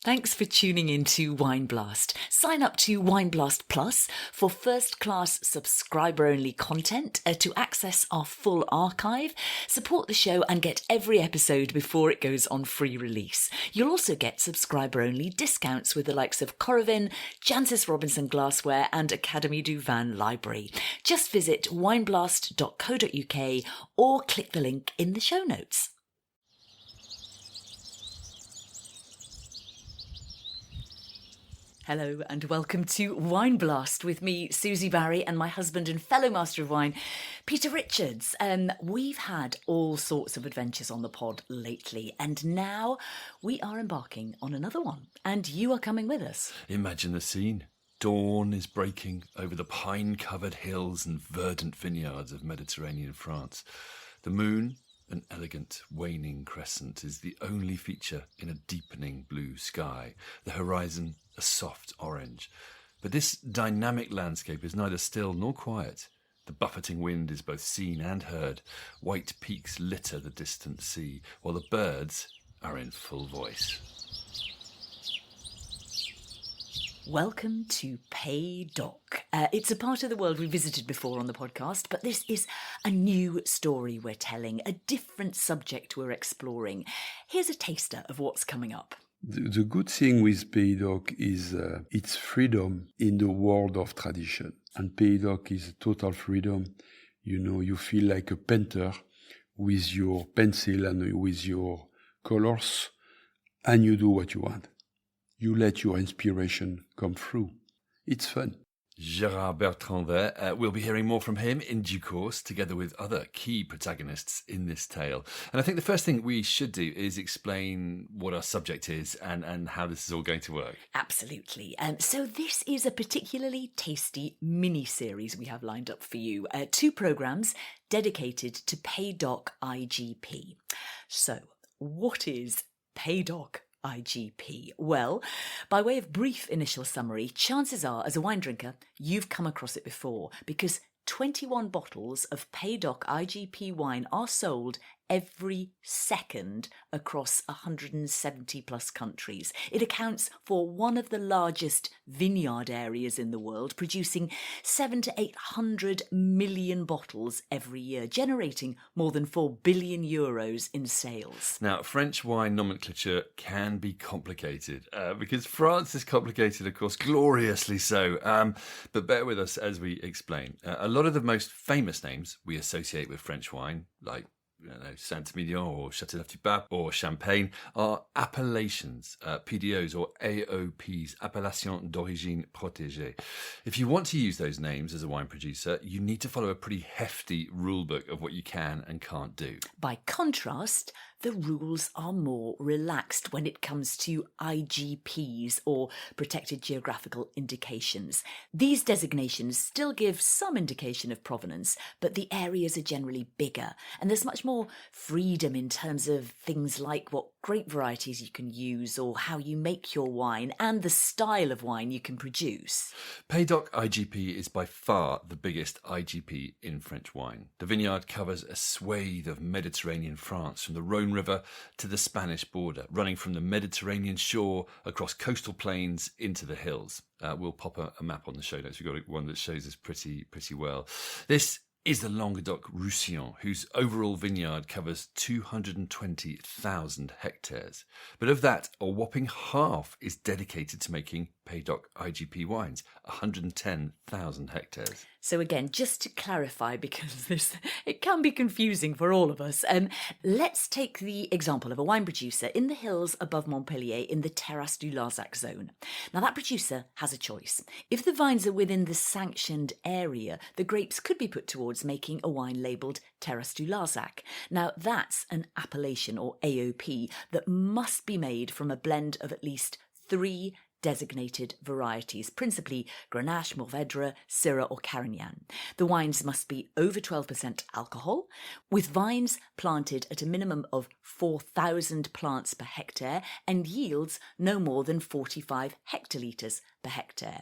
Thanks for tuning in to Wine Blast. Sign up to Wine Blast Plus for first-class subscriber-only content to access our full archive, support the show and get every episode before it goes on free release. You'll also get subscriber-only discounts with the likes of Corvin, Jancis Robinson Glassware and Académie du Vin Library. Just visit wineblast.co.uk or click the link in the show notes. Hello and welcome to Wine Blast with me, Susie Barry, and my husband and fellow master of wine, Peter Richards. We've had all sorts of adventures on the pod lately, and now we are embarking on another one, and you are coming with us. Imagine the scene. Dawn is breaking over the pine-covered hills and verdant vineyards of Mediterranean France. The moon, an elegant waning crescent, is the only feature in a deepening blue sky. The horizon, a soft orange. But this dynamic landscape is neither still nor quiet. The buffeting wind is both seen and heard. White peaks litter the distant sea, while the birds are in full voice. Welcome to Pays d'Oc. It's a part of the world we visited before on the podcast, but this is a new story we're telling, a different subject we're exploring. Here's a taster of what's coming up. The good thing with Pays d'Oc is its freedom in the world of tradition. And Pays d'Oc is total freedom. You know, you feel like a painter with your pencil and with your colors, and you do what you want. You let your inspiration come through. It's fun. Gerard Bertrand there. We'll be hearing more from him in due course, together with other key protagonists in this tale. And I think the first thing we should do is explain what our subject is and how this is all going to work. Absolutely. So this is a particularly tasty mini-series we have lined up for you. 2 programmes dedicated to Pays d'Oc IGP. So, what is Pays d'Oc IGP? Well, by way of brief initial summary, chances are, as a wine drinker, you've come across it before because 21 bottles of Pays d'Oc IGP wine are sold every second across 170 plus countries. It accounts for one of the largest vineyard areas in the world, producing 700 to 800 million bottles every year, generating more than 4 billion euros in sales. Now, French wine nomenclature can be complicated because France is complicated, of course, gloriously so. But bear with us as we explain. A lot of the most famous names we associate with French wine, like Saint-Emilion or Châteauneuf-du-Pape or Champagne, are appellations, PDOs or AOPs, Appellation d'Origine Protégée. If you want to use those names as a wine producer, you need to follow a pretty hefty rule book of what you can and can't do. By contrast, the rules are more relaxed when it comes to IGPs or protected geographical indications. These designations still give some indication of provenance, but the areas are generally bigger and there's much more freedom in terms of things like what grape varieties you can use or how you make your wine and the style of wine you can produce. Pays d'Oc IGP is by far the biggest IGP in French wine. The vineyard covers a swathe of Mediterranean France from the Rhone River to the Spanish border, running from the Mediterranean shore across coastal plains into the hills. We'll pop a map on the show notes. We've got one that shows us pretty well. This is the Languedoc-Roussillon, whose overall vineyard covers 220,000 hectares. But of that, a whopping half is dedicated to making Pays d'Oc IGP wines, 110,000 hectares. So again, just to clarify, because it can be confusing for all of us, let's take the example of a wine producer in the hills above Montpellier in the Terrasse du Larzac zone. Now that producer has a choice. If the vines are within the sanctioned area, the grapes could be put towards making a wine labelled Terrasse du Larzac. Now that's an appellation or AOP that must be made from a blend of at least 3 designated varieties, principally Grenache, Mourvèdre, Syrah or Carignan. The wines must be over 12% alcohol, with vines planted at a minimum of 4,000 plants per hectare and yields no more than 45 hectolitres per hectare.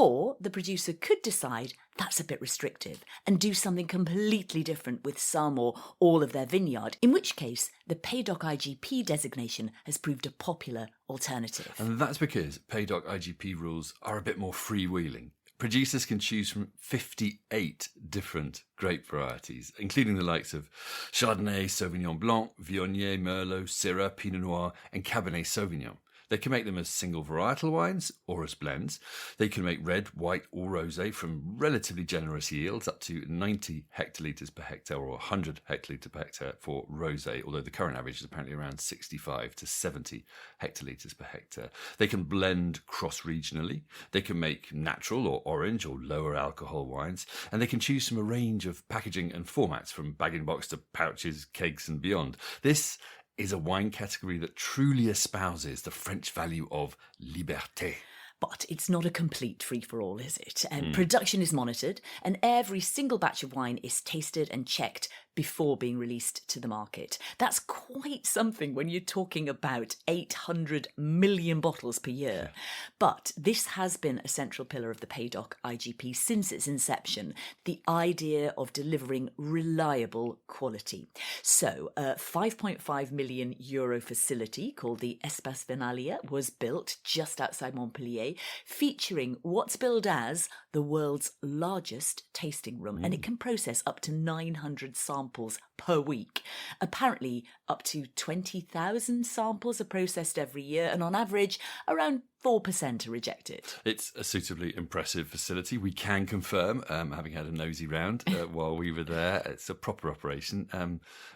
Or the producer could decide that's a bit restrictive and do something completely different with some or all of their vineyard, in which case the PAYDOC IGP designation has proved a popular alternative. And that's because PAYDOC IGP rules are a bit more freewheeling. Producers can choose from 58 different grape varieties, including the likes of Chardonnay, Sauvignon Blanc, Viognier, Merlot, Syrah, Pinot Noir, and Cabernet Sauvignon. They can make them as single varietal wines or as blends. They can make red, white or rosé from relatively generous yields up to 90 hectolitres per hectare or 100 hectolitres per hectare for rosé, although the current average is apparently around 65 to 70 hectolitres per hectare. They can blend cross-regionally. They can make natural or orange or lower alcohol wines, and they can choose from a range of packaging and formats from bag-in-box to pouches, kegs and beyond. This is a wine category that truly espouses the French value of liberté. But it's not a complete free-for-all, is it? Production is monitored, and every single batch of wine is tasted and checked before being released to the market. That's quite something when you're talking about 800 million bottles per year. But this has been a central pillar of the PAYDOC IGP since its inception, the idea of delivering reliable quality. So a €5.5 million facility called the Espace Venalia was built just outside Montpellier, featuring what's billed as the world's largest tasting room, and it can process up to 900 samples per week. Apparently, up to 20,000 samples are processed every year, and on average, around 4% are rejected. It's a suitably impressive facility. We can confirm, having had a nosy round while we were there, it's a proper operation.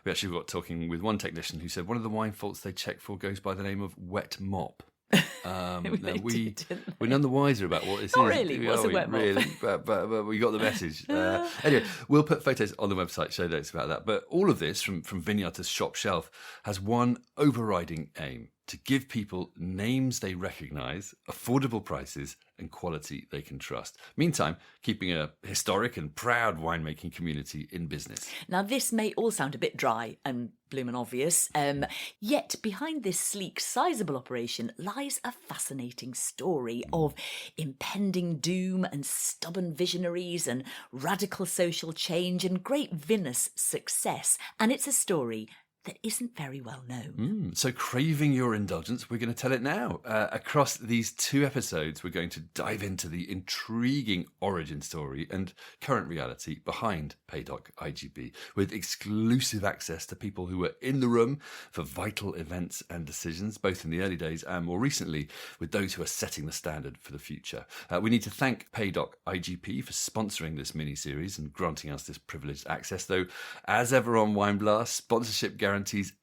We actually got talking with one technician who said one of the wine faults they check for goes by the name of wet mop. We're none the wiser about what this Not is. really. What's a wet mop? Really, but we got the message. Anyway, we'll put photos on the website, show notes about that. But all of this, from vineyard to shop shelf, has one overriding aim: to give people names they recognise, affordable prices, and quality they can trust. Meantime, keeping a historic and proud winemaking community in business. Now, this may all sound a bit dry and bloomin' obvious, yet behind this sleek, sizable operation lies a fascinating story of impending doom and stubborn visionaries and radical social change and great vinous success. And it's a story that isn't very well known. So craving your indulgence, we're going to tell it now. Across these 2 episodes, we're going to dive into the intriguing origin story and current reality behind PAYDOC IGP, with exclusive access to people who were in the room for vital events and decisions, both in the early days and more recently with those who are setting the standard for the future. We need to thank PAYDOC IGP for sponsoring this mini-series and granting us this privileged access, though, as ever on Wine Blast, sponsorship guarantees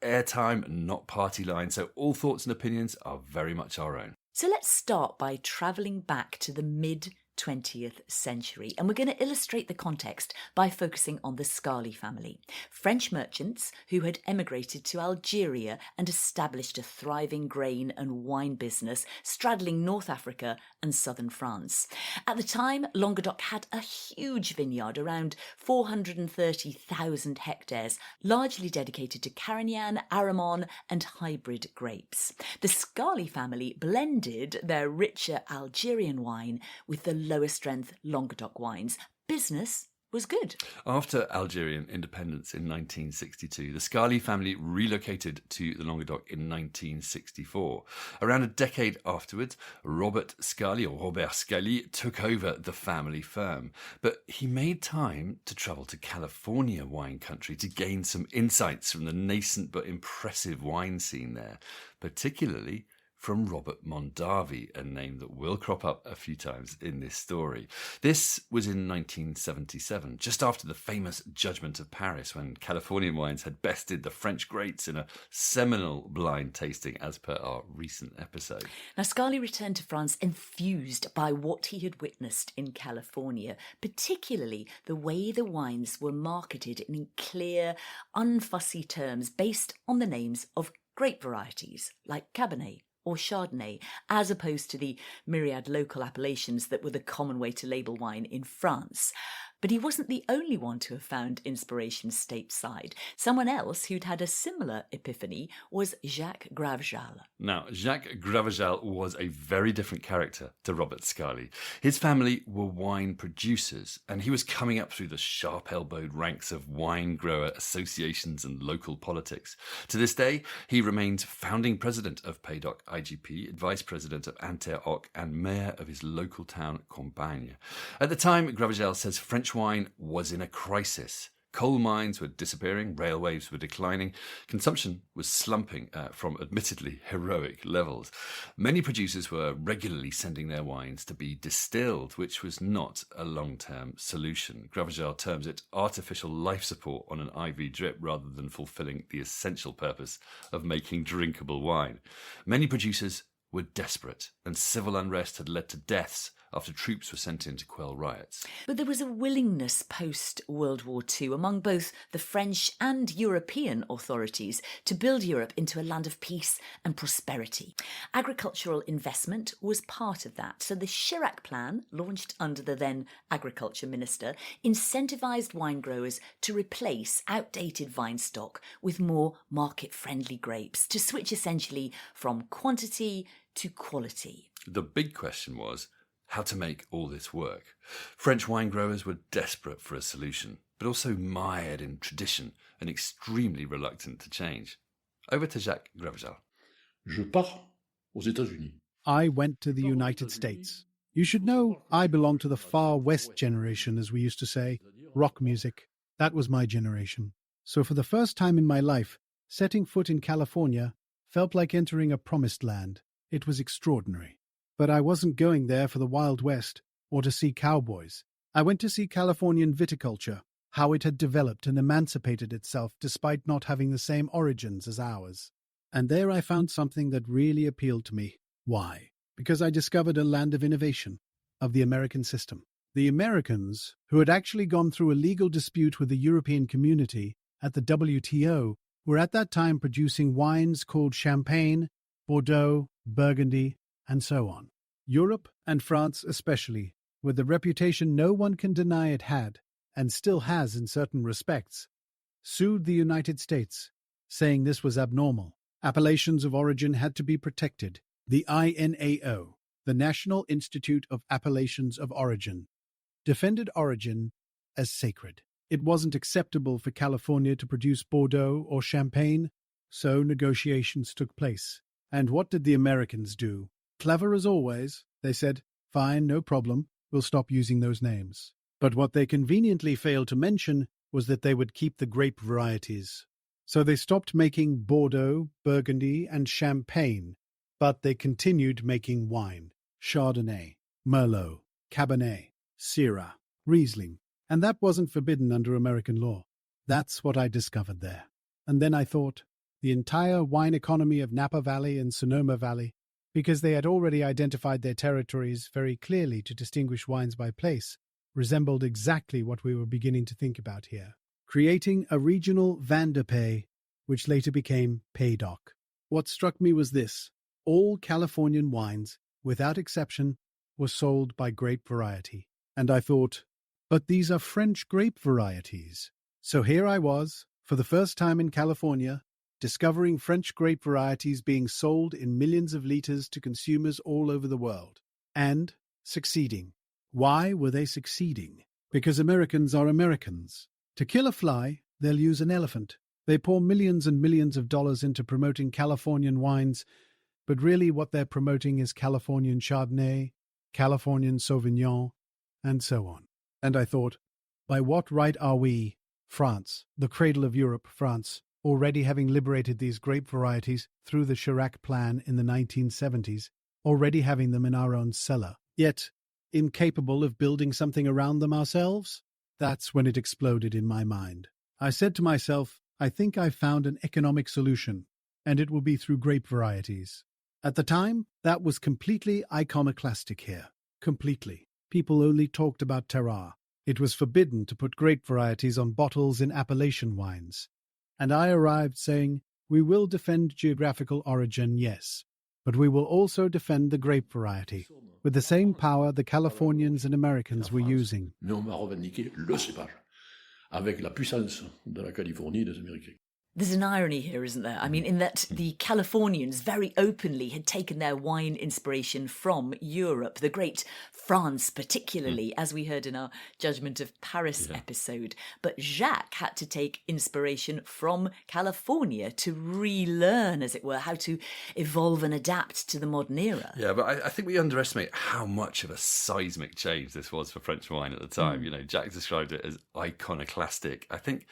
airtime, not party line, so all thoughts and opinions are very much our own. So let's start by travelling back to the mid-20th century, and we're going to illustrate the context by focusing on the Scali family, French merchants who had emigrated to Algeria and established a thriving grain and wine business straddling North Africa and southern France. At the time, Languedoc had a huge vineyard, around 430,000 hectares, largely dedicated to Carignan, Aramon and hybrid grapes. The Scali family blended their richer Algerian wine with the lower strength Languedoc wines. Business was good. After Algerian independence in 1962, the Scali family relocated to the Languedoc in 1964. Around a decade afterwards, Robert Scali took over the family firm. But he made time to travel to California wine country to gain some insights from the nascent but impressive wine scene there, particularly from Robert Mondavi, a name that will crop up a few times in this story. This was in 1977, just after the famous Judgment of Paris, when Californian wines had bested the French greats in a seminal blind tasting, as per our recent episode. Now, Scali returned to France enthused by what he had witnessed in California, particularly the way the wines were marketed in clear, unfussy terms based on the names of grape varieties like Cabernet or Chardonnay, as opposed to the myriad local appellations that were the common way to label wine in France. But he wasn't the only one to have found inspiration stateside. Someone else who'd had a similar epiphany was Jacques Gravegeal. Now, Jacques Gravegeal was a very different character to Robert Scarly. His family were wine producers, and he was coming up through the sharp-elbowed ranks of wine grower associations and local politics. To this day, he remains founding president of PAYDOC IGP, vice president of Inter-Oc, and mayor of his local town, Compagne. At the time, Gravegeal says French wine was in a crisis. Coal mines were disappearing, railways were declining, consumption was slumping from admittedly heroic levels. Many producers were regularly sending their wines to be distilled, which was not a long-term solution. Gravegeal terms it artificial life support on an IV drip rather than fulfilling the essential purpose of making drinkable wine. Many producers were desperate, and civil unrest had led to deaths after troops were sent in to quell riots. But there was a willingness post-World War II among both the French and European authorities to build Europe into a land of peace and prosperity. Agricultural investment was part of that, so the Chirac Plan, launched under the then Agriculture Minister, incentivised wine growers to replace outdated vine stock with more market-friendly grapes, to switch essentially from quantity to quality. The big question was how to make all this work. French wine growers were desperate for a solution, but also mired in tradition and extremely reluctant to change. Over to Jacques Gravegeal. Je pars aux États-Unis. I went to the United States. You should know I belong to the far west generation, as we used to say, rock music. That was my generation. So for the first time in my life, setting foot in California felt like entering a promised land. It was extraordinary. But I wasn't going there for the Wild West or to see cowboys. I went to see Californian viticulture, how it had developed and emancipated itself despite not having the same origins as ours. And there I found something that really appealed to me. Why? Because I discovered a land of innovation, of the American system. The Americans, who had actually gone through a legal dispute with the European community at the WTO, were at that time producing wines called Champagne, Bordeaux, Burgundy, and so on. Europe, and France especially, with the reputation no one can deny it had, and still has in certain respects, sued the United States, saying this was abnormal. Appellations of origin had to be protected. The INAO, the National Institute of Appellations of Origin, defended origin as sacred. It wasn't acceptable for California to produce Bordeaux or Champagne, so negotiations took place. And what did the Americans do? Clever as always, they said, fine, no problem, we'll stop using those names. But what they conveniently failed to mention was that they would keep the grape varieties. So they stopped making Bordeaux, Burgundy, and Champagne, but they continued making wine, Chardonnay, Merlot, Cabernet, Syrah, Riesling, and that wasn't forbidden under American law. That's what I discovered there. And then I thought, the entire wine economy of Napa Valley and Sonoma Valley, because they had already identified their territories very clearly to distinguish wines by place, resembled exactly what we were beginning to think about here, creating a regional Vin de Pays, which later became PAYDOC. What struck me was this: all Californian wines, without exception, were sold by grape variety. And I thought, but these are French grape varieties. So here I was, for the first time in California, discovering French grape varieties being sold in millions of litres to consumers all over the world. And succeeding. Why were they succeeding? Because Americans are Americans. To kill a fly, they'll use an elephant. They pour millions and millions of dollars into promoting Californian wines, but really what they're promoting is Californian Chardonnay, Californian Sauvignon, and so on. And I thought, by what right are we, France, the cradle of Europe, France, already having liberated these grape varieties through the Chirac Plan in the 1970s, already having them in our own cellar, yet incapable of building something around them ourselves? That's when it exploded in my mind. I said to myself, I think I've found an economic solution, and it will be through grape varieties. At the time, that was completely iconoclastic here. Completely. People only talked about terroir. It was forbidden to put grape varieties on bottles in appellation wines. And I arrived saying, we will defend geographical origin, yes, But we will also defend the grape variety, with the same power the Californians and Americans were using. Mais on va revendiquer le cépage, avec la puissance de la Californie et des Américains. There's an irony here, isn't there? I mean, in that the Californians very openly had taken their wine inspiration from Europe, the great France particularly, as we heard in our Judgment of Paris episode. But Jacques had to take inspiration from California to relearn, as it were, how to evolve and adapt to the modern era. Yeah, but I think we underestimate how much of a seismic change this was for French wine at the time. You know, Jacques described it as iconoclastic. I think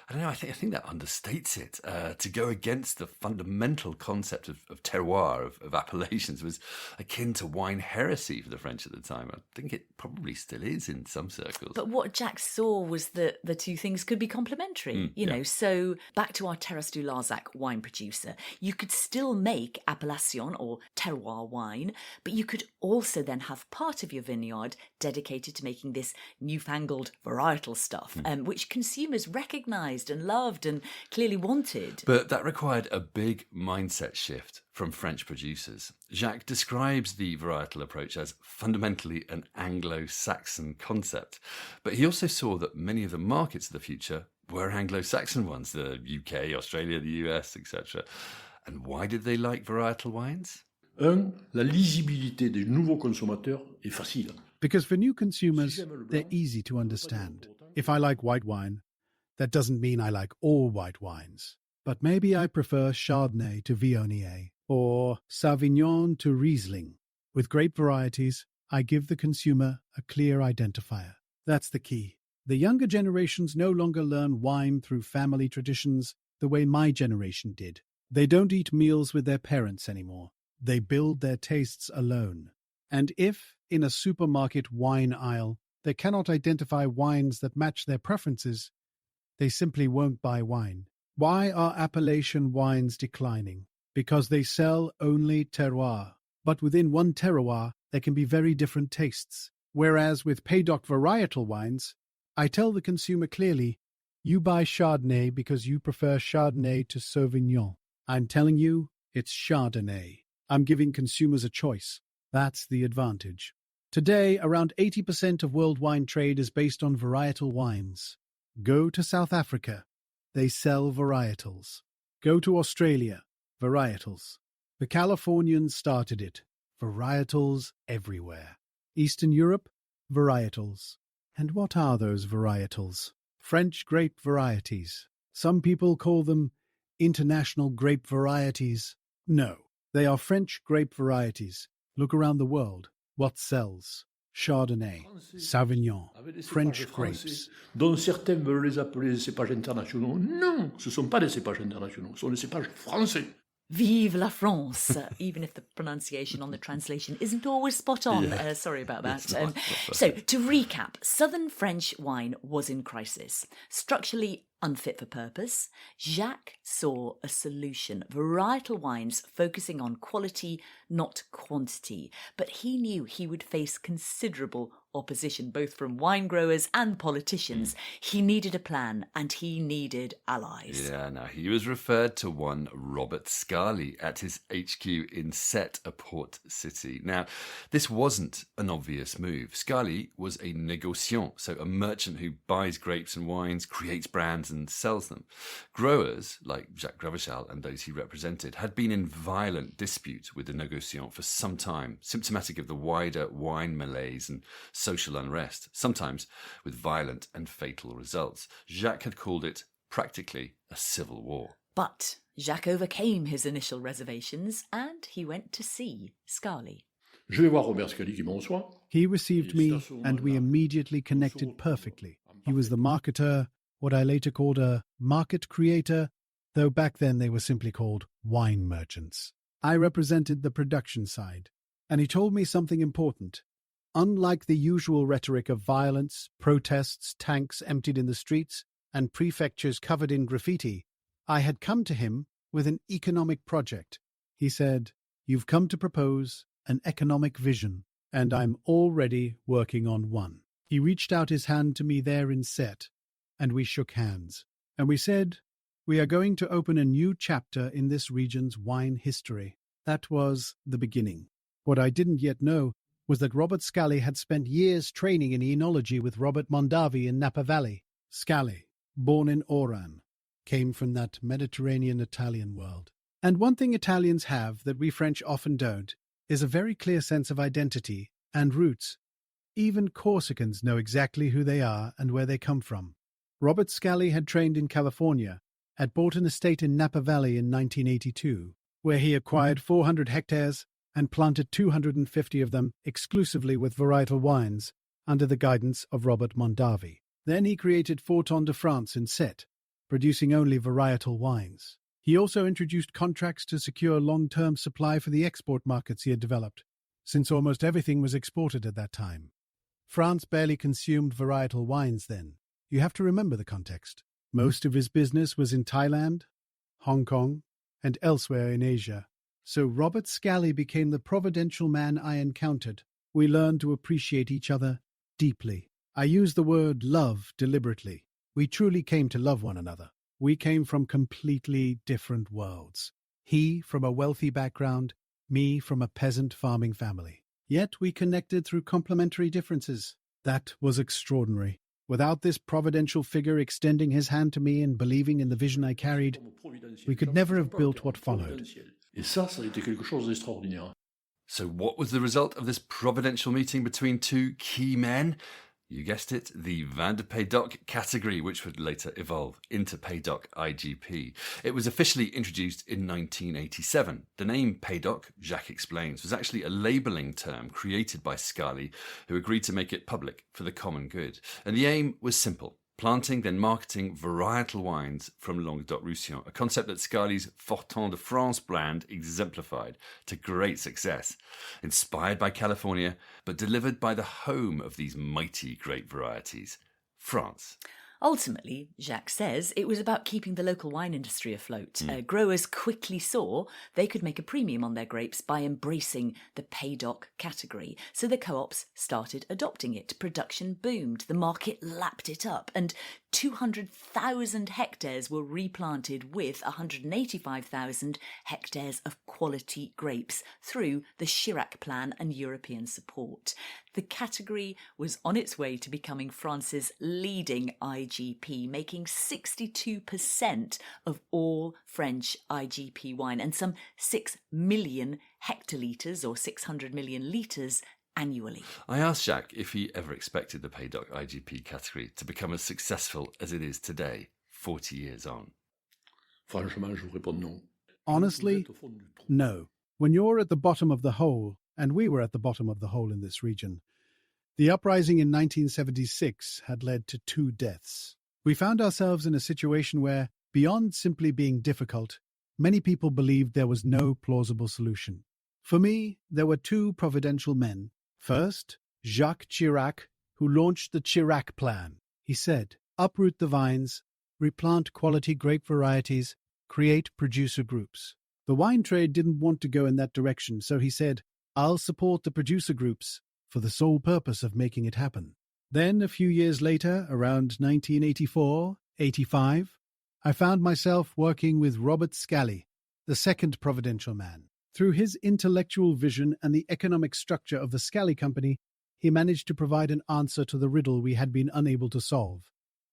that understates it. To go against the fundamental concept of terroir, of appellations, was akin to wine heresy for the French at the time. I think it probably still is in some circles. But what Jacques saw was that the two things could be complementary, you know. So back to our Terras du Larzac wine producer, you could still make appellation or terroir wine, but you could also then have part of your vineyard dedicated to making this newfangled varietal stuff, which consumers recognised and loved and clearly wanted. But that required a big mindset shift from French producers. Jacques describes the varietal approach as fundamentally an Anglo-Saxon concept. But he also saw that many of the markets of the future were Anglo-Saxon ones, the UK, Australia, the US, etc. And why did they like varietal wines? Un, la lisibilité des nouveaux consommateurs est facile. Because for new consumers, they're easy to understand. If I like white wine, that doesn't mean I like all white wines. But maybe I prefer Chardonnay to Viognier or Sauvignon to Riesling. With grape varieties, I give the consumer a clear identifier. That's the key. The younger generations no longer learn wine through family traditions the way my generation did. They don't eat meals with their parents anymore. They build their tastes alone. And if, in a supermarket wine aisle, they cannot identify wines that match their preferences, they simply won't buy wine. Why are appellation wines declining? Because they sell only terroir. But within one terroir, there can be very different tastes. Whereas with Pays-d'Oc varietal wines, I tell the consumer clearly, you buy Chardonnay because you prefer Chardonnay to Sauvignon. I'm telling you, it's Chardonnay. I'm giving consumers a choice. That's the advantage. Today, around 80% of world wine trade is based on varietal wines. Go to South Africa. They sell varietals. Go to Australia. Varietals. The Californians started it. Varietals everywhere. Eastern Europe. Varietals. And what are those varietals? French grape varieties. Some people call them international grape varieties. No, they are French grape varieties. Look around the world. What sells? Chardonnay, Sauvignon, French grapes. Dont certains veulent les appeler des cépages internationaux. Non, ce ne sont pas des cépages internationaux, ce sont des cépages français. Vive la France, even if the pronunciation on the translation isn't always spot on. Sorry about that. So, to recap, Southern French wine was in crisis. Structurally unfit for purpose, Jacques saw a solution. Varietal wines focusing on quality, not quantity. But he knew he would face considerable opposition, both from wine growers and politicians. He needed a plan and he needed allies. Yeah, now he was referred to one Robert Scali at his HQ in Sète, a port city. Now, this wasn't an obvious move. Scali was a négociant, so a merchant who buys grapes and wines, creates brands and sells them. Growers, like Jacques Gravegeal and those he represented, had been in violent dispute with the négociant for some time, symptomatic of the wider wine malaise and social unrest, sometimes with violent and fatal results. Jacques had called it practically a civil war. But Jacques overcame his initial reservations and he went to see Scali. Je vais voir Robert Scali qui me reçoit. He received me and we immediately connected perfectly. He was the marketer, what I later called a market creator, though back then they were simply called wine merchants. I represented the production side, and he told me something important. Unlike the usual rhetoric of violence, protests, tanks emptied in the streets, and prefectures covered in graffiti, I had come to him with an economic project. He said, "You've come to propose an economic vision, and I'm already working on one." He reached out his hand to me there in Sète, and we shook hands. And we said, "We are going to open a new chapter in this region's wine history." That was the beginning. What I didn't yet know was that Robert Scali had spent years training in enology with Robert Mondavi in Napa Valley. Scali, born in Oran, came from that Mediterranean Italian world. And one thing Italians have that we French often don't is a very clear sense of identity and roots. Even Corsicans know exactly who they are and where they come from. Robert Scali had trained in California, had bought an estate in Napa Valley in 1982, where he acquired 400 hectares and planted 250 of them exclusively with varietal wines under the guidance of Robert Mondavi. Then he created Fortin de France in Sète, producing only varietal wines. He also introduced contracts to secure long-term supply for the export markets he had developed, since almost everything was exported at that time. France barely consumed varietal wines then. You have to remember the context. Most of his business was in Thailand, Hong Kong, and elsewhere in Asia. So Robert Scali became the providential man I encountered. We learned to appreciate each other deeply. I use the word love deliberately. We truly came to love one another. We came from completely different worlds. He from a wealthy background, me from a peasant farming family. Yet we connected through complementary differences. That was extraordinary. Without this providential figure extending his hand to me and believing in the vision I carried, we could never have built what followed. Et ça a été quelque chose d'extraordinaire. So, what was the result of this providential meeting between two key men? You guessed it, the Vin de Pays-d'Oc category, which would later evolve into Pays-d'Oc IGP. It was officially introduced in 1987. The name Pays-d'Oc, Jacques explains, was actually a labelling term created by Scali, who agreed to make it public for the common good. And the aim was simple: planting, then marketing varietal wines from Languedoc-Roussillon, a concept that Scali's Fortin de France brand exemplified to great success. Inspired by California, but delivered by the home of these mighty grape varieties, France. Ultimately, Jacques says it was about keeping the local wine industry afloat. Growers quickly saw they could make a premium on their grapes by embracing the Pays-d'Oc category. So the co-ops started adopting it. Production boomed, the market lapped it up, and 200,000 hectares were replanted with 185,000 hectares of quality grapes through the Chirac Plan and European support. The category was on its way to becoming France's leading IGP, making 62% of all French IGP wine and some 6 million hectolitres or 600 million litres annually. I asked Jacques if he ever expected the Pays-d'Oc IGP category to become as successful as it is today, 40 years on. Franchement, je vous réponds non. Honestly, no. When you're at the bottom of the hole, and we were at the bottom of the hole in this region, the uprising in 1976 had led to 2 deaths. We found ourselves in a situation where, beyond simply being difficult, many people believed there was no plausible solution. For me, there were 2 providential men. First, Jacques Chirac, who launched the Chirac Plan. He said, uproot the vines, replant quality grape varieties, create producer groups. The wine trade didn't want to go in that direction, so he said, I'll support the producer groups for the sole purpose of making it happen. Then, a few years later, around 1984-85, I found myself working with Robert Scali, the second providential man. Through his intellectual vision and the economic structure of the Scali Company, he managed to provide an answer to the riddle we had been unable to solve: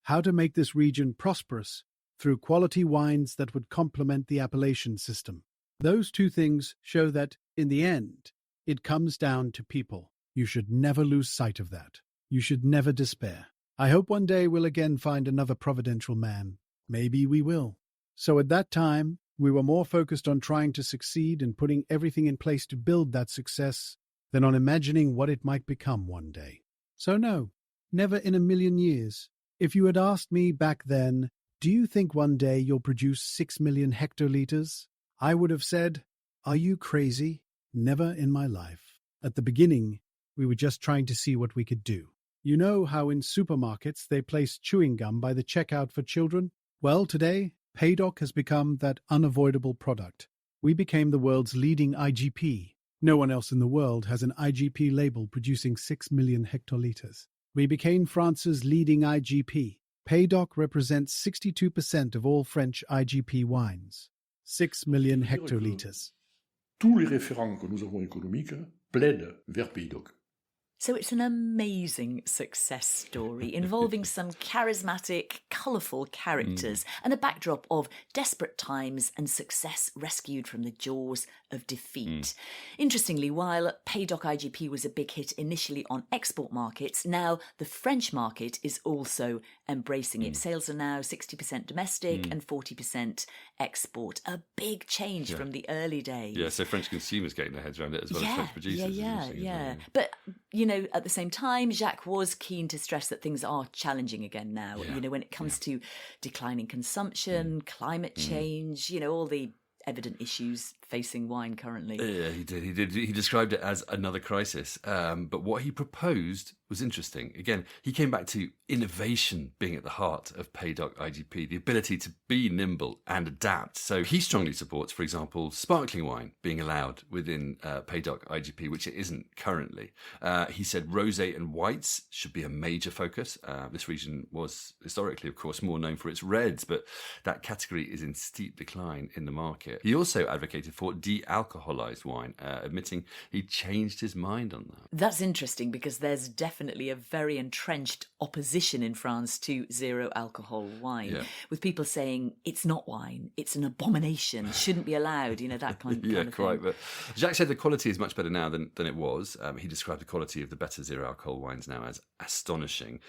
how to make this region prosperous through quality wines that would complement the appellation system. Those 2 things show that, in the end, it comes down to people. You should never lose sight of that. You should never despair. I hope one day we'll again find another providential man. Maybe we will. So at that time, we were more focused on trying to succeed and putting everything in place to build that success than on imagining what it might become one day. So no, never in a million years. If you had asked me back then, do you think one day you'll produce 6 million hectolitres? I would have said, are you crazy? Never in my life. At the beginning, we were just trying to see what we could do. You know how in supermarkets they place chewing gum by the checkout for children? Well, today, Pays-d'Oc has become that unavoidable product. We became the world's leading IGP. No one else in the world has an IGP label producing 6 million hectolitres. We became France's leading IGP. Pays-d'Oc represents 62% of all French IGP wines. 6 million hectolitres. tous les référents que nous avons économiques plaident vers Pays d'Oc. So it's an amazing success story involving some charismatic, colourful characters and a backdrop of desperate times and success rescued from the jaws of defeat. Interestingly, while Pays d'Oc IGP was a big hit initially on export markets, now the French market is also embracing it. Sales are now 60% domestic and 40% export. A big change from the early days. Yeah, so French consumers getting their heads around it as well as French producers. Yeah. But, you know, at the same time, Jacques was keen to stress that things are challenging again now. You know, when it comes to declining consumption, climate change, you know, all the evident issues facing wine currently. Yeah, he did. He described it as another crisis. But what he proposed was interesting. Again, he came back to innovation being at the heart of Pays d'Oc IGP, the ability to be nimble and adapt. So he strongly supports, for example, sparkling wine being allowed within Pays d'Oc IGP, which it isn't currently. He said rosé and whites should be a major focus. This region was historically, of course, more known for its reds, but that category is in steep decline in the market. He also advocated for de-alcoholized wine, admitting he changed his mind on that. That's interesting because there's definitely a very entrenched opposition in France to zero alcohol wine, with people saying it's not wine, it's an abomination, shouldn't be allowed, you know, that kind of thing. Quite. But Jacques said the quality is much better now than it was. He described the quality of the better zero alcohol wines now as astonishing.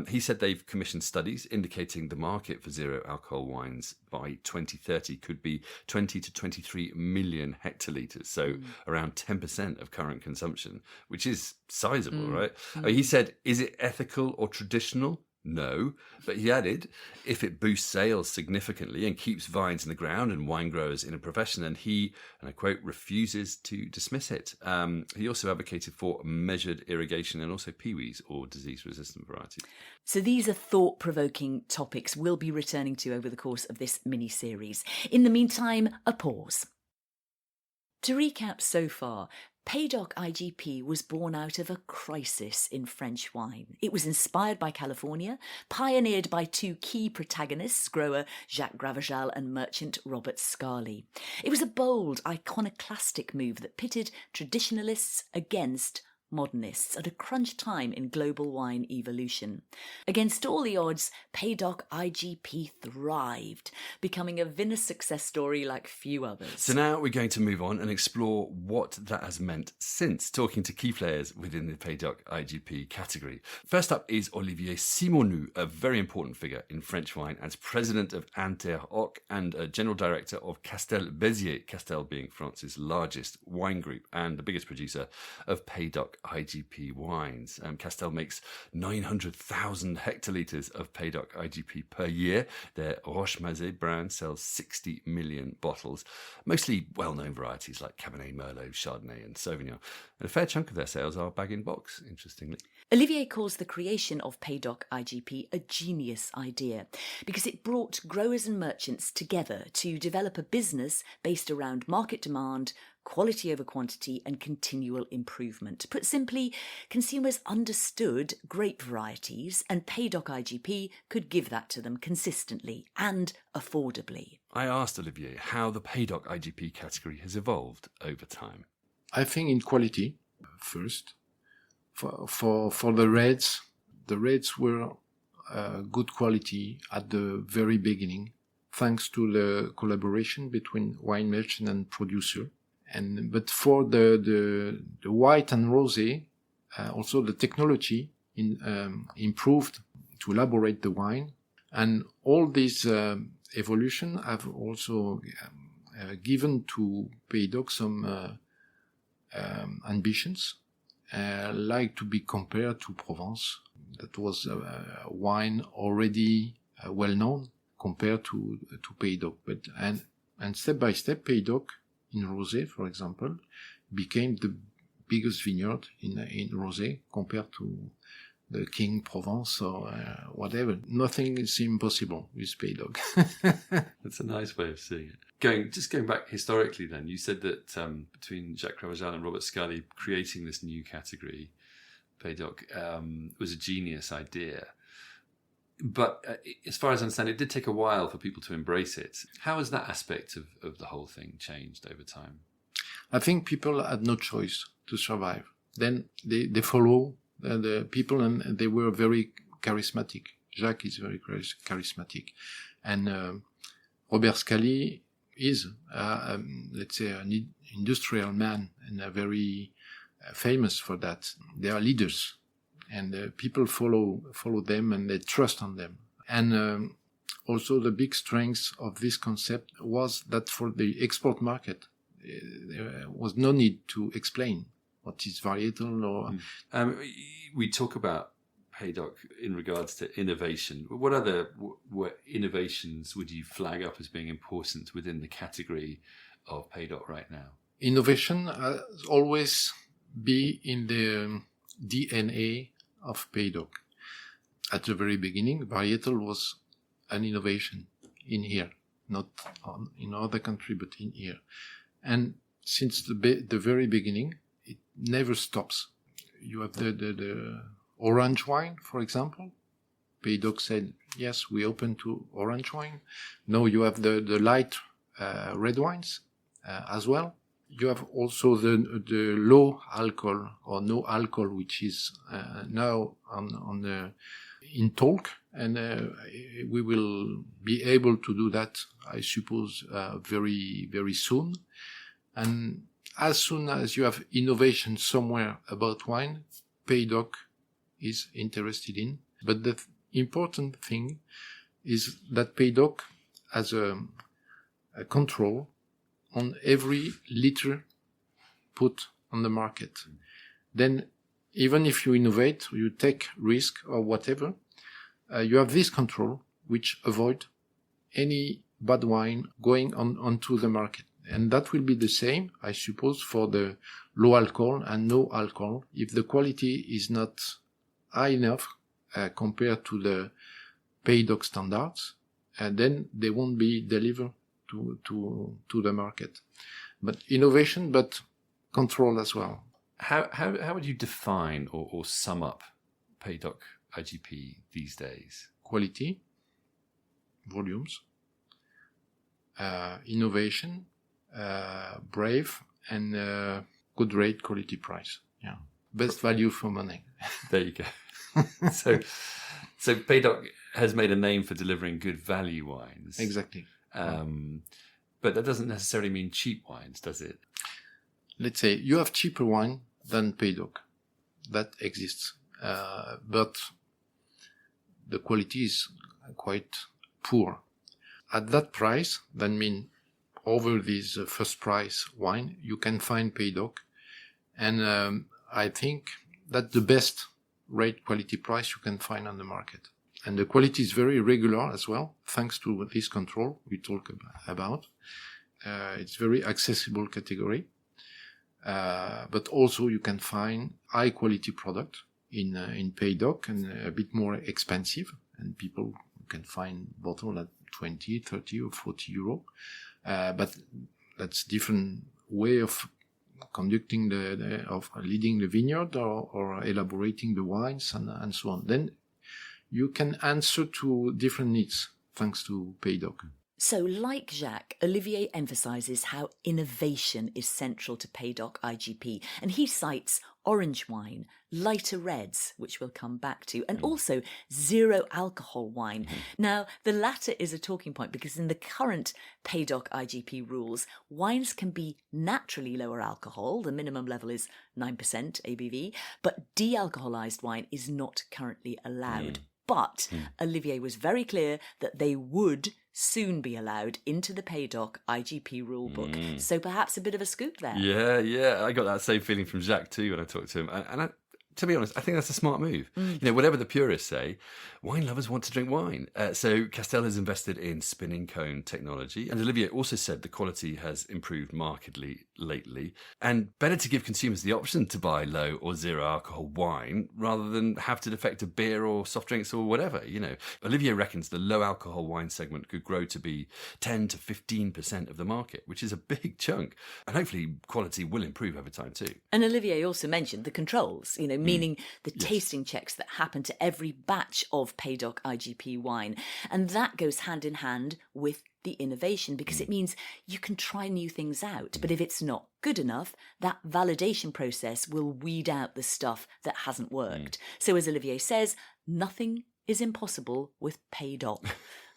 He said they've commissioned studies indicating the market for zero alcohol wines by 2030 could be 20 to 23 million hectolitres, so around 10% of current consumption, which is sizable, right? He said, is it ethical or traditional? No, but he added, if it boosts sales significantly and keeps vines in the ground and wine growers in a profession, then he, and I quote, refuses to dismiss it. He also advocated for measured irrigation and also pewees or disease-resistant varieties. So these are thought-provoking topics we'll be returning to over the course of this mini-series. In the meantime, a pause. To recap so far, Pays d'Oc IGP was born out of a crisis in French wine. It was inspired by California, pioneered by two key protagonists, grower Jacques Gravegeal and merchant Robert Scarley. It was a bold, iconoclastic move that pitted traditionalists against modernists at a crunch time in global wine evolution. Against all the odds, Pays d'Oc IGP thrived, becoming a vinous success story like few others. So now we're going to move on and explore what that has meant since, talking to key players within the Pays d'Oc IGP category. First up is Olivier Simonou, a very important figure in French wine as president of Inter-Oc and a general director of Castel Béziers, Castel being France's largest wine group and the biggest producer of Pays d'Oc IGP wines. Castel makes 900,000 hectolitres of Pays d'Oc IGP per year. Their Roche-Mazet brand sells 60 million bottles, mostly well-known varieties like Cabernet, Merlot, Chardonnay and Sauvignon. And a fair chunk of their sales are bag-in-box, interestingly. Olivier calls the creation of Pays d'Oc IGP a genius idea because it brought growers and merchants together to develop a business based around market demand, quality over quantity and continual improvement. Put simply, consumers understood grape varieties and Pays d'Oc IGP could give that to them consistently and affordably. I asked Olivier how the Pays d'Oc IGP category has evolved over time. I think in quality, first. For the reds were good quality at the very beginning, thanks to the collaboration between wine merchant and producer. But for the white and rosé, also the technology improved to elaborate the wine, and all these evolution have also given to Pays d'Oc some ambitions, like to be compared to Provence. That was a wine already well known compared to Pays d'Oc. And step by step, Pays d'Oc in rosé, for example, became the biggest vineyard in rosé compared to the King Provence or whatever. Nothing is impossible with Pays d'Oc. That's a nice way of seeing it. Going back historically then, you said that between Jacques Gravegeal and Robert Scarley creating this new category, Pays d'Oc, was a genius idea. But as far as I understand, it did take a while for people to embrace it. How has that aspect of the whole thing changed over time? I think people had no choice to survive. Then they follow the people, and they were very charismatic. Jacques is very charismatic. And Robert Scali is, let's say, an industrial man, and very famous for that. They are leaders, and people follow them, and they trust on them. And also the big strength of this concept was that for the export market, there was no need to explain what is varietal or... We talk about Paydock in regards to innovation. What other innovations would you flag up as being important within the category of Paydock right now? Innovation has always been in the DNA of Paydock. At the very beginning, varietal was an innovation in here, not in other country, but in here. And since the very beginning, it never stops. You have the orange wine, for example. Paydock said, yes, we open to orange wine. Now you have the light red wines as well. You have also the low alcohol or no alcohol, which is now in talk. And we will be able to do that, I suppose, very, very soon. And as soon as you have innovation somewhere about wine, Paydock is interested in. But the important thing is that Paydock has a control on every liter put on the market. Then even if you innovate, you take risk or whatever, you have this control which avoid any bad wine going onto the market. And that will be the same, I suppose, for the low alcohol and no alcohol. If the quality is not high enough compared to the Paydock standards, then they won't be delivered to the market. But innovation, but control as well. How would you define or sum up Paydock IGP these days? Quality, volumes, innovation, brave, and good rate, quality, price. Yeah, best value for money. There you go. So Paydock has made a name for delivering good value wines. Exactly. But that doesn't necessarily mean cheap wines, does it? Let's say you have cheaper wine than Paydock. That exists. But the quality is quite poor. At that price, that means over this first price wine, you can find Paydock. And I think that's the best rate, quality, price you can find on the market. And the quality is very regular as well, thanks to this control we talk about. It's very accessible category. But also you can find high quality product in Paydock and a bit more expensive. And people can find bottle at 20, 30 or 40 euro. But that's different way of conducting of leading the vineyard or elaborating the wines and so on. Then you can answer to different needs thanks to Paydock. So, like Jacques, Olivier emphasises how innovation is central to Paydock IGP, and he cites orange wine, lighter reds, which we'll come back to, and also zero alcohol wine. Now, the latter is a talking point because in the current Paydock IGP rules, wines can be naturally lower alcohol. The minimum level is 9% ABV, but de-alcoholized wine is not currently allowed. But Olivier was very clear that they would soon be allowed into the Paydock IGP rulebook. So perhaps a bit of a scoop there. Yeah. I got that same feeling from Jacques too when I talked to him. And to be honest, I think that's a smart move. You know, whatever the purists say, wine lovers want to drink wine. So Castel has invested in spinning cone technology. And Olivier also said the quality has improved markedly lately. And better to give consumers the option to buy low or zero alcohol wine rather than have to defect to beer or soft drinks or whatever, you know. Olivier reckons the low alcohol wine segment could grow to be 10 to 15% of the market, which is a big chunk. And hopefully quality will improve over time too. And Olivier also mentioned the controls, you know, meaning the tasting checks that happen to every batch of Paydock IGP wine. And that goes hand in hand with the innovation, because it means you can try new things out. But if it's not good enough, that validation process will weed out the stuff that hasn't worked. So as Olivier says, nothing is impossible with Paydock.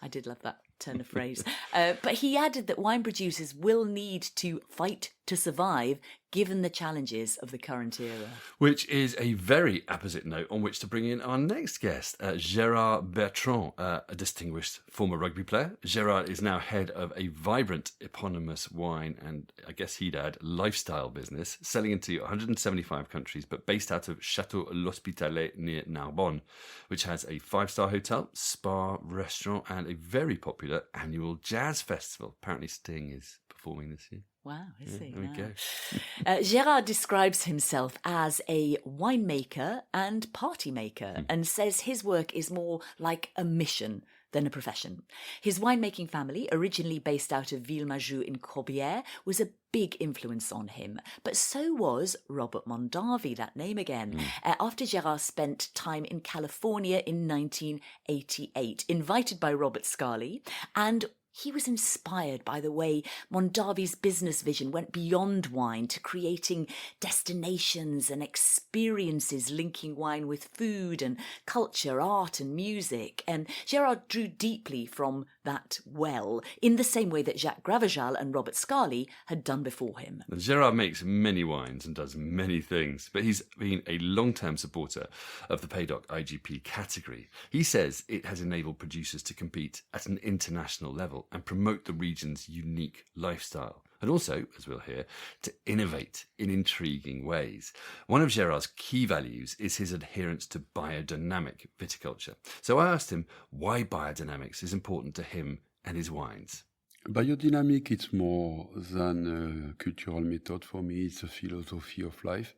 I did love that turn of phrase. But he added that wine producers will need to fight to survive given the challenges of the current era. Which is a very apposite note on which to bring in our next guest, Gerard Bertrand, a distinguished former rugby player. Gerard is now head of a vibrant eponymous wine and, I guess he'd add, lifestyle business, selling into 175 countries, but based out of Château l'Hospitalet near Narbonne, which has a 5-star hotel, spa, restaurant, and a very popular annual jazz festival. Apparently Sting is performing this year. Wow, is he? There we go. Gerard describes himself as a winemaker and party maker and says his work is more like a mission than a profession. His winemaking family, originally based out of Villemajou in Corbière, was a big influence on him. But so was Robert Mondavi, that name again, after Gerard spent time in California in 1988, invited by Robert Scarley, and he was inspired by the way Mondavi's business vision went beyond wine to creating destinations and experiences linking wine with food and culture, art and music. And Gerard drew deeply from that well, in the same way that Jacques Gravegeal and Robert Scarley had done before him. And Gerard makes many wines and does many things, but he's been a long-term supporter of the Paydock IGP category. He says it has enabled producers to compete at an international level and promote the region's unique lifestyle. And also, as we'll hear, to innovate in intriguing ways. One of Gerard's key values is his adherence to biodynamic viticulture. So I asked him why biodynamics is important to him and his wines. Biodynamic, it's more than a cultural method for me. It's a philosophy of life.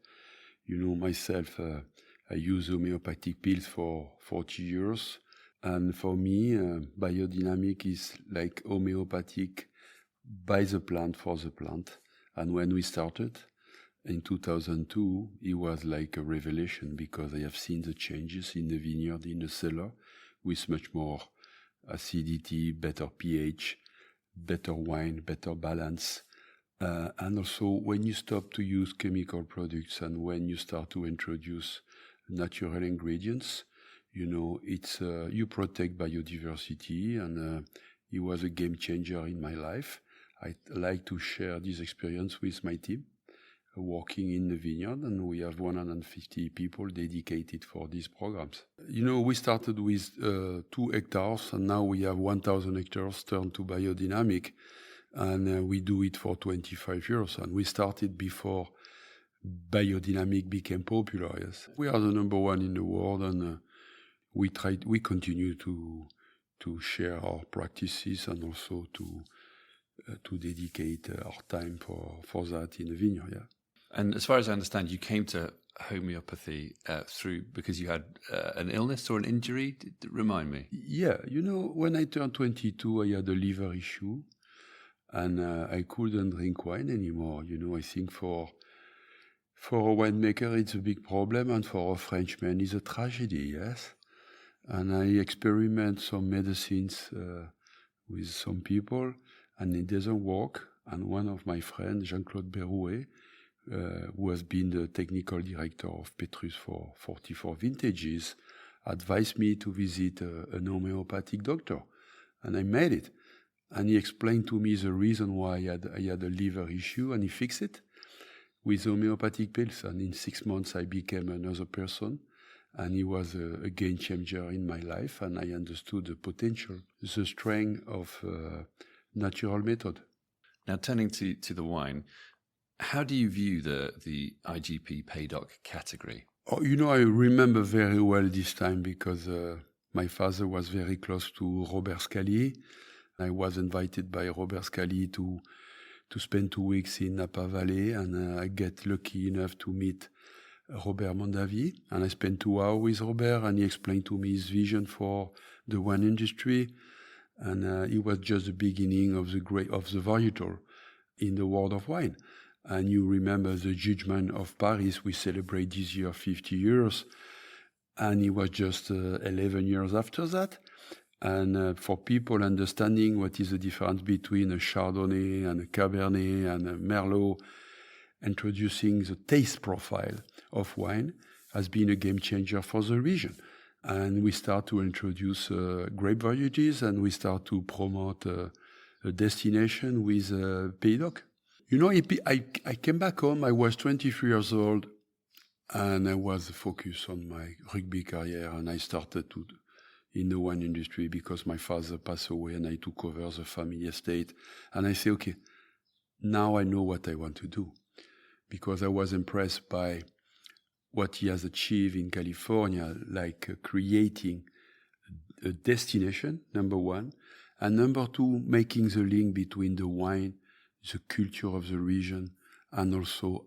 You know, myself, I use homeopathic pills for 40 years. And for me, biodynamic is like homeopathic by the plant for the plant. And when we started in 2002, it was like a revelation because I have seen the changes in the vineyard, in the cellar, with much more acidity, better pH, better wine, better balance. And also when you stop to use chemical products and when you start to introduce natural ingredients, you know, it's you protect biodiversity, and it was a game changer in my life. I like to share this experience with my team, working in the vineyard, and we have 150 people dedicated for these programs. You know, we started with 2 hectares, and now we have 1,000 hectares turned to biodynamic, and we do it for 25 years. And we started before biodynamic became popular. Yes, we are the number one in the world, and we continue to share our practices and also to dedicate our time for that in the vineyard. Yeah. And as far as I understand, you came to homeopathy because you had an illness or an injury. Remind me. Yeah, you know, when I turned 22, I had a liver issue, and I couldn't drink wine anymore. You know, I think for a winemaker it's a big problem, and for a Frenchman it's a tragedy. Yes. And I experiment some medicines with some people, and it doesn't work. And one of my friends, Jean-Claude Berrouet, who has been the technical director of Petrus for 44 vintages, advised me to visit an homeopathic doctor. And I made it. And he explained to me the reason why I had a liver issue, and he fixed it with homeopathic pills. And in 6 months, I became another person. And he was a game changer in my life, and I understood the potential, the strength of natural method. Now, turning to the wine, how do you view the IGP Paydock category? Oh, you know, I remember very well this time because my father was very close to Robert Scarley. I was invited by Robert Scarley to spend 2 weeks in Napa Valley, and I get lucky enough to meet Robert Mondavi, and I spent 2 hours with Robert, and he explained to me his vision for the wine industry, and it was just the beginning of the varietal in the world of wine. And you remember the Judgment of Paris, we celebrate this year 50 years. And it was just 11 years after that. And for people understanding what is the difference between a Chardonnay and a Cabernet and a Merlot, introducing the taste profile of wine has been a game changer for the region. And we start to introduce grape varieties, and we start to promote a destination with Pays d'Oc. You know, I came back home, I was 23 years old, and I was focused on my rugby career, and I started in the wine industry because my father passed away and I took over the family estate. And I say, okay, now I know what I want to do, because I was impressed by what he has achieved in California, like creating a destination, number one, and number two, making the link between the wine, the culture of the region, and also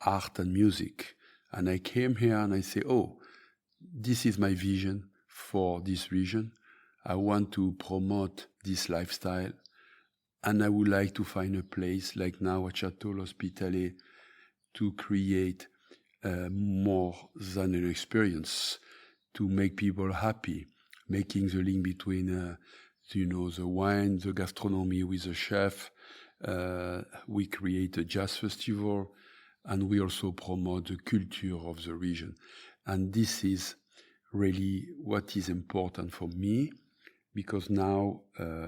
art and music. And I came here and I say, oh, this is my vision for this region. I want to promote this lifestyle, and I would like to find a place like now at Château L'Hospitalet to create more than an experience, to make people happy, making the link between the wine, the gastronomy with the chef. We create a jazz festival, and we also promote the culture of the region. And this is really what is important for me, because now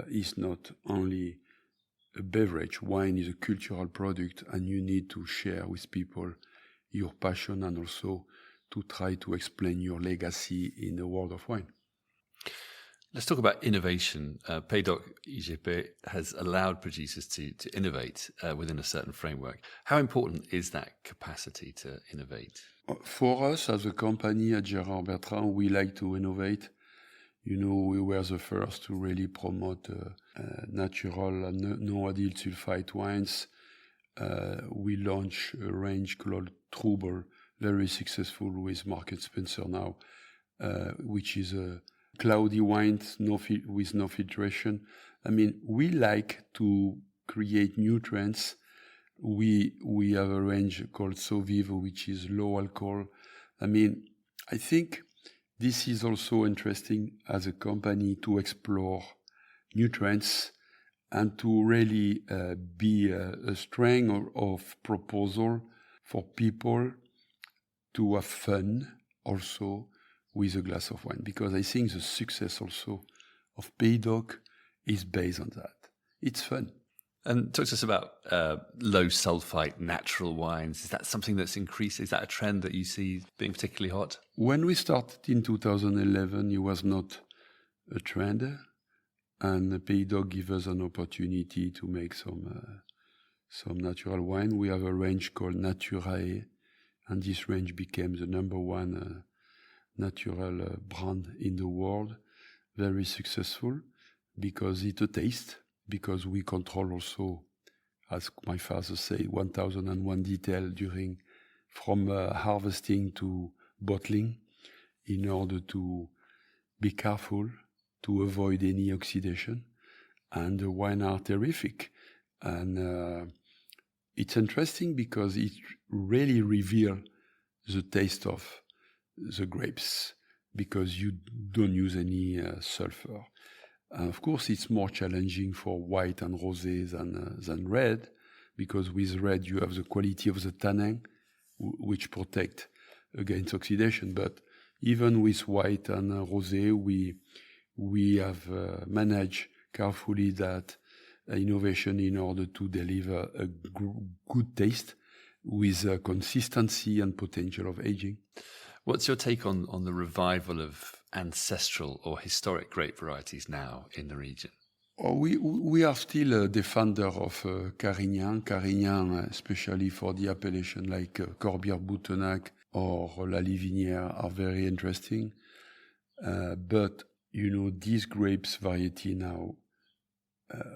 it's not only a beverage. Wine is a cultural product, and you need to share with people your passion and also to try to explain your legacy in the world of wine. Let's talk about innovation. Pays d'Oc IGP has allowed producers to innovate within a certain framework. How important is that capacity to innovate? For us as a company at Gerard Bertrand, we like to innovate. You know, we were the first to really promote natural and no-additive sulfite wines. We launched a range called Trouble, very successful with Mark & Spencer now, which is a cloudy wine with no filtration. I mean, we like to create new trends. We have a range called So Vivo, which is low alcohol. I mean, I think this is also interesting as a company to explore new trends and to really be a strength of proposal for people to have fun also with a glass of wine. Because I think the success also of Pays d'Oc is based on that. It's fun. And talk to us about low sulfite natural wines. Is that something that's increased? Is that a trend that you see being particularly hot? When we started in 2011, it was not a trend. And Pays d'Oc gave us an opportunity to make some natural wine. We have a range called Naturae, and this range became the number one natural brand in the world. Very successful because it's a taste, because we control also, as my father say, 1001 detail from harvesting to bottling, in order to be careful to avoid any oxidation. And the wine are terrific. And it's interesting because it really reveals the taste of the grapes, because you don't use any sulfur. And of course, it's more challenging for white and rosé than red, because with red you have the quality of the tannin, which protect against oxidation. But even with white and rosé, we have managed carefully that innovation in order to deliver a good taste with consistency and potential of aging. What's your take on the revival of ancestral or historic grape varieties now in the region? We are still a defender of Carignan, especially for the appellation like Corbière-Boutenac or La Livinière are very interesting. But, you know, these grapes variety now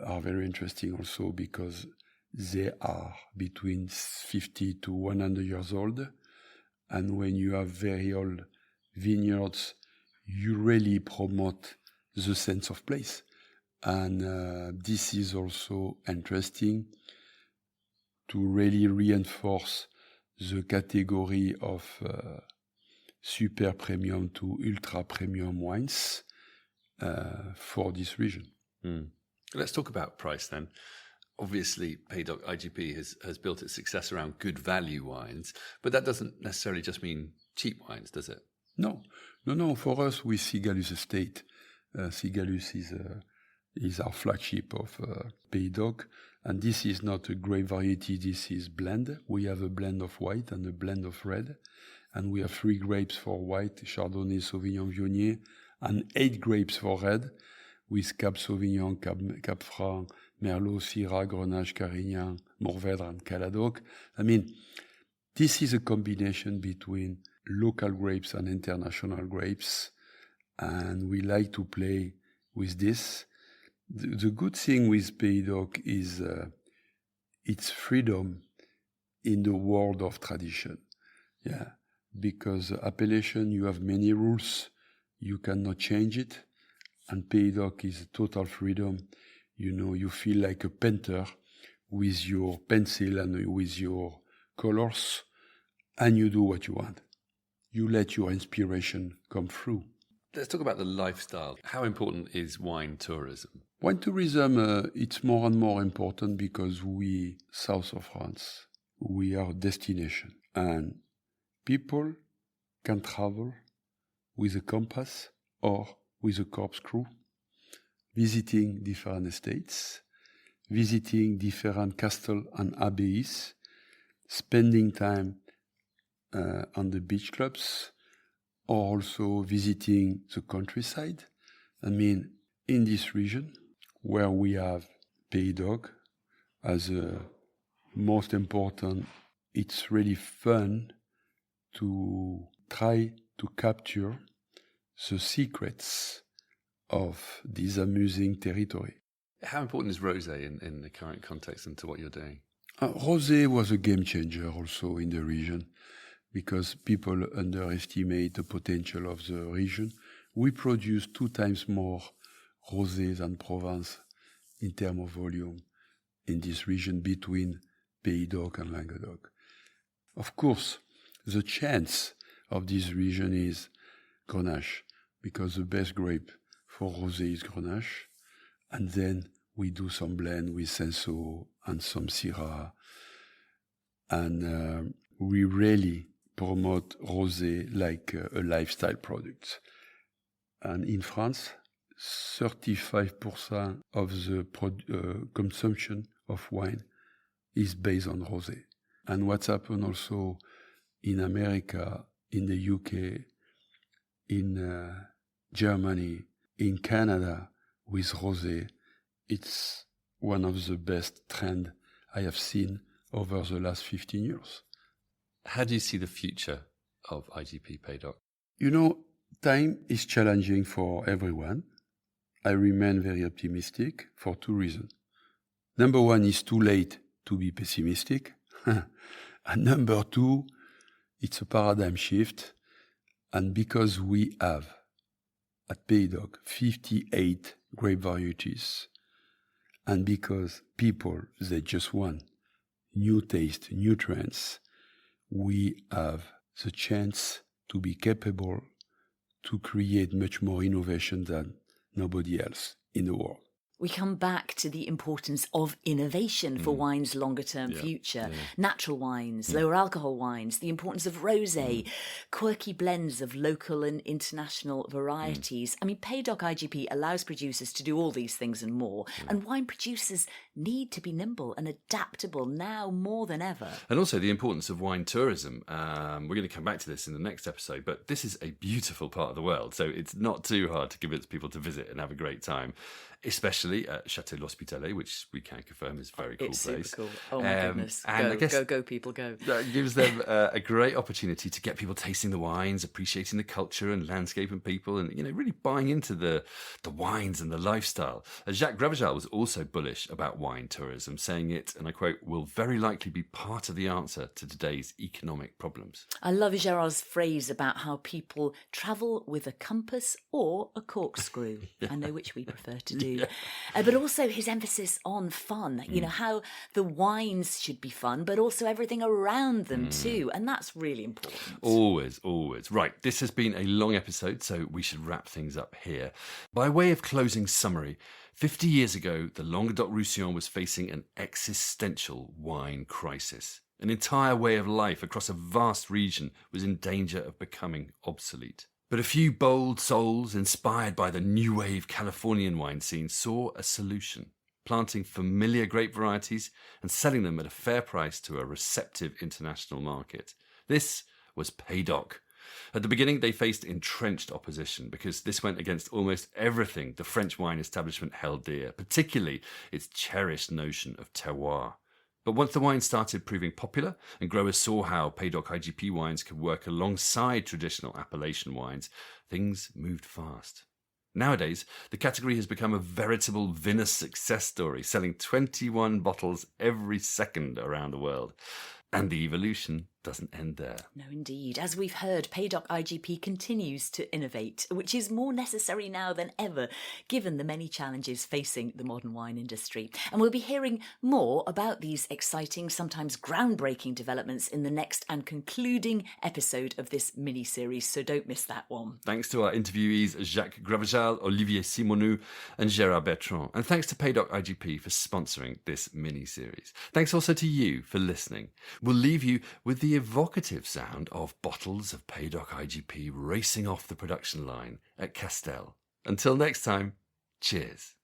are very interesting also because they are between 50 to 100 years old. And when you have very old vineyards, you really promote the sense of place. And this is also interesting. to really reinforce the category of super premium to ultra premium wines for this region. Let's talk about price then. Obviously, Pays-Doc IGP has built its success around good value wines, but that doesn't necessarily just mean cheap wines, does it? No. For us, with Cigallus Estate, Cigallus is our flagship of Pays-Doc, and this is not a grape variety, this is blend. We have a blend of white and a blend of red, and we have 3 grapes for white, Chardonnay, Sauvignon, Viognier, and 8 grapes for red, with Cab Sauvignon, Cab Franc, Merlot, Syrah, Grenache, Carignan, Mourvèdre, and Caladoc. I mean, this is a combination between local grapes and international grapes, and we like to play with this. The good thing with Pays-Doc is its freedom in the world of tradition. Yeah, because appellation, you have many rules, you cannot change it, and Pays-Doc is total freedom. You know, you feel like a painter with your pencil and with your colors, and you do what you want. You let your inspiration come through. Let's talk about the lifestyle. How important is wine tourism? Wine tourism, it's more and more important because we, south of France, we are a destination. And people can travel with a compass or with a corkscrew, visiting different estates, visiting different castles and abbeys, spending time on the beach clubs, or also visiting the countryside. I mean, in this region, where we have Pays-Doc as a most important, it's really fun to try to capture the secrets of this amusing territory. How important is rosé in the current context and to what you're doing? Rosé was a game changer also in the region because people underestimate the potential of the region. We produce 2 times more rosé than Provence in terms of volume in this region between Pays-Doc and Languedoc. Of course, the chance of this region is Grenache, because the best grape for rosé is Grenache, and then we do some blend with Cinsault and some Syrah, and we really promote rosé like a lifestyle product. And in France, 35% of the consumption of wine is based on rosé. And what's happened also in America, in the UK, in Germany, in Canada with rosé, it's one of the best trends I have seen over the last 15 years. How do you see the future of IGP Pays-Doc? You know, time is challenging for everyone. I remain very optimistic for 2 reasons. Number 1, it's too late to be pessimistic. And number 2, it's a paradigm shift. And because we have at Pays-Doc 58 grape varieties, and because people, they just want new taste, new trends, we have the chance to be capable to create much more innovation than nobody else in the world. We come back to the importance of innovation for wine's longer-term future. Natural wines, lower alcohol wines, the importance of rosé, quirky blends of local and international varieties. I mean, Pays-Doc IGP allows producers to do all these things and more. And wine producers need to be nimble and adaptable now more than ever. And also the importance of wine tourism. We're going to come back to this in the next episode, but this is a beautiful part of the world. So it's not too hard to convince people to visit and have a great time. Especially at Château l'Hospitalet, which we can confirm is a very cool It's place. super cool. Oh my goodness. And I guess go, people, go. That gives them a great opportunity to get people tasting the wines, appreciating the culture and landscape and people, and really buying into the wines and the lifestyle. Jacques Gravegeal was also bullish about wine tourism, saying it, and I quote, will very likely be part of the answer to today's economic problems. I love Gerard's phrase about how people travel with a compass or a corkscrew. I know which we prefer to do. But also his emphasis on fun, you know, how the wines should be fun, but also everything around them too. And that's really important. Always, always. Right, this has been a long episode, so we should wrap things up here. By way of closing summary, 50 years ago, the Languedoc-Roussillon was facing an existential wine crisis. An entire way of life across a vast region was in danger of becoming obsolete. But a few bold souls inspired by the new wave Californian wine scene saw a solution, planting familiar grape varieties and selling them at a fair price to a receptive international market. This was Pays-Doc. At the beginning, they faced entrenched opposition because this went against almost everything the French wine establishment held dear, particularly its cherished notion of terroir. But once the wine started proving popular and growers saw how Pays-Doc IGP wines could work alongside traditional appellation wines, things moved fast. Nowadays, the category has become a veritable vinous success story, selling 21 bottles every second around the world. And the evolution doesn't end there. No, indeed. As we've heard, Pays-Doc IGP continues to innovate, which is more necessary now than ever, given the many challenges facing the modern wine industry. And we'll be hearing more about these exciting, sometimes groundbreaking developments in the next and concluding episode of this mini-series, so don't miss that one. Thanks to our interviewees Jacques Gravegeal, Olivier Simonou and Gerard Bertrand. And thanks to Pays-Doc IGP for sponsoring this mini-series. Thanks also to you for listening. We'll leave you with the evocative sound of bottles of Pays-Doc IGP racing off the production line at Castel. Until next time, cheers.